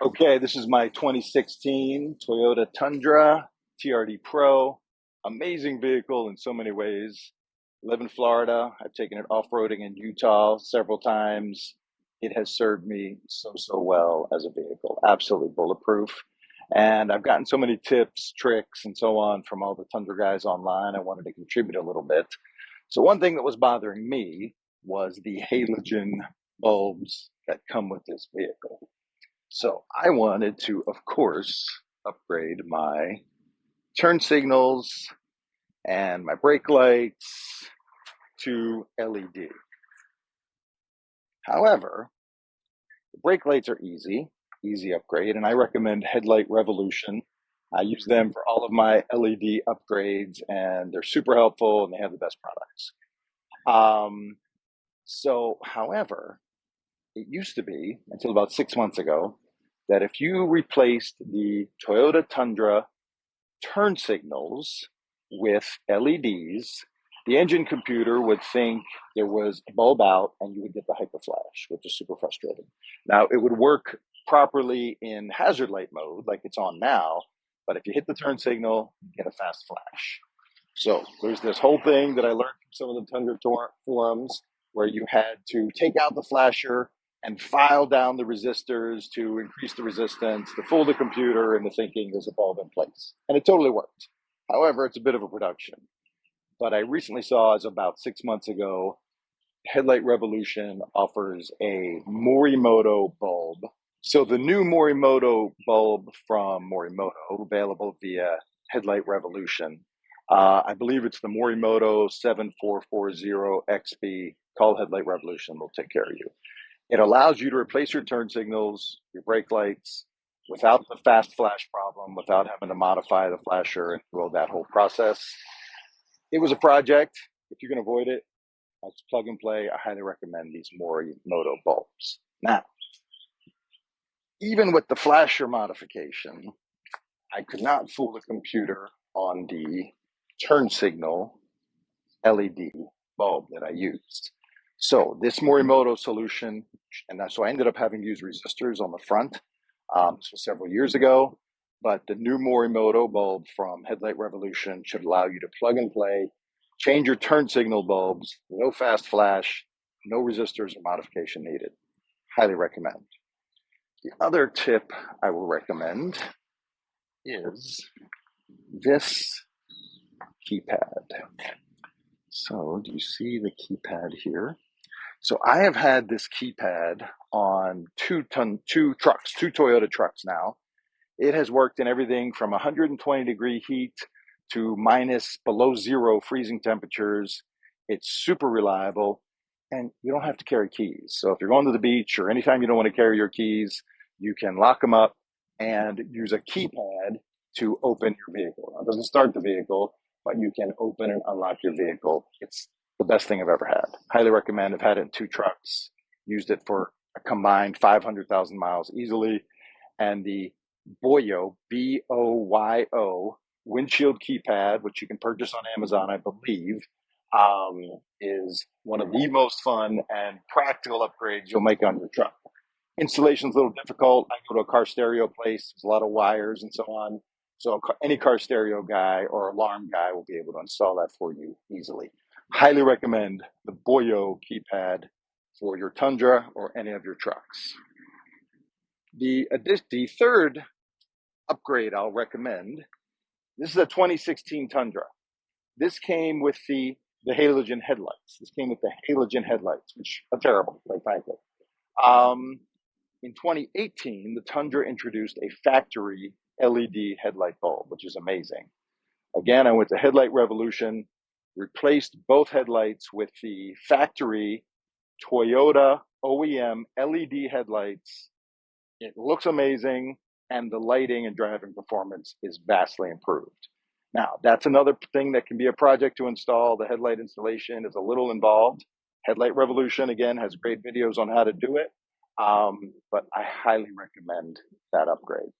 Okay, this is my 2016 Toyota Tundra TRD Pro. Amazing vehicle in so many ways. Live in Florida. I've taken it off-roading in Utah several times. It has served me so well as a vehicle. Absolutely bulletproof. And I've gotten so many tips, tricks, and so on from all the Tundra guys online. I wanted to contribute a little bit. So one thing that was bothering me was the halogen bulbs that come with this vehicle. So I wanted to, of course, upgrade my turn signals and my brake lights to LED. However, the brake lights are easy upgrade, and I recommend Headlight Revolution. I use them for all of my LED upgrades, and they're super helpful, and they have the best products. However, it used to be, until about 6 months ago, that if you replaced the Toyota Tundra turn signals with LEDs, the engine computer would think there was a bulb out and you would get the hyperflash, which is super frustrating. Now, it would work properly in hazard light mode, like it's on now, but if you hit the turn signal, you get a fast flash. So there's this whole thing that I learned from some of the Tundra forums where you had to take out the flasher and file down the resistors to increase the resistance, to fool the computer into thinking there's a bulb in place. And it totally worked. However, it's a bit of a production. But I recently saw, as about 6 months ago, Headlight Revolution offers a Morimoto bulb. So the new Morimoto bulb from Morimoto, available via Headlight Revolution, I believe it's the Morimoto 7440XB. Call Headlight Revolution, they'll take care of you. It allows you to replace your turn signals, your brake lights, without the fast flash problem, without having to modify the flasher and do that whole process. It was a project. If you can avoid it, it's plug and play. I highly recommend these Morimoto bulbs. Now, even with the flasher modification, I could not fool the computer on the turn signal LED bulb that I used. So this Morimoto solution, so I ended up having to use resistors on the front. This was several years ago, but the new Morimoto bulb from Headlight Revolution should allow you to plug and play, change your turn signal bulbs, no fast flash, no resistors or modification needed. Highly recommend. The other tip I will recommend is this keypad. So do you see the keypad here? So I have had this keypad on two Toyota trucks now. It has worked in everything from 120-degree heat to minus below zero freezing temperatures. It's super reliable, and you don't have to carry keys. So if you're going to the beach or anytime you don't want to carry your keys, you can lock them up and use a keypad to open your vehicle. Now, it doesn't start the vehicle, but you can open and unlock your vehicle. It's the best thing I've ever had. Highly recommend. I've had it in 2 trucks, used it for a combined 500,000 miles easily. And the Boyo, Boyo, windshield keypad, which you can purchase on Amazon, I believe, is one of the most fun and practical upgrades you'll make on your truck. Installation's a little difficult. I go to a car stereo place, there's a lot of wires and so on. So any car stereo guy or alarm guy will be able to install that for you easily. Highly recommend the Boyo keypad for your Tundra or any of your trucks. The third upgrade I'll recommend, this is a 2016 Tundra. This came with the halogen headlights. This came with the halogen headlights, which are terrible, quite frankly. In 2018, the Tundra introduced a factory LED headlight bulb, which is amazing. Again, I went to Headlight Revolution, replaced both headlights with the factory Toyota OEM LED headlights. It looks amazing, and the lighting and driving performance is vastly improved. Now, that's another thing that can be a project to install. The headlight installation is a little involved. Headlight Revolution, again, has great videos on how to do it, but I highly recommend that upgrade.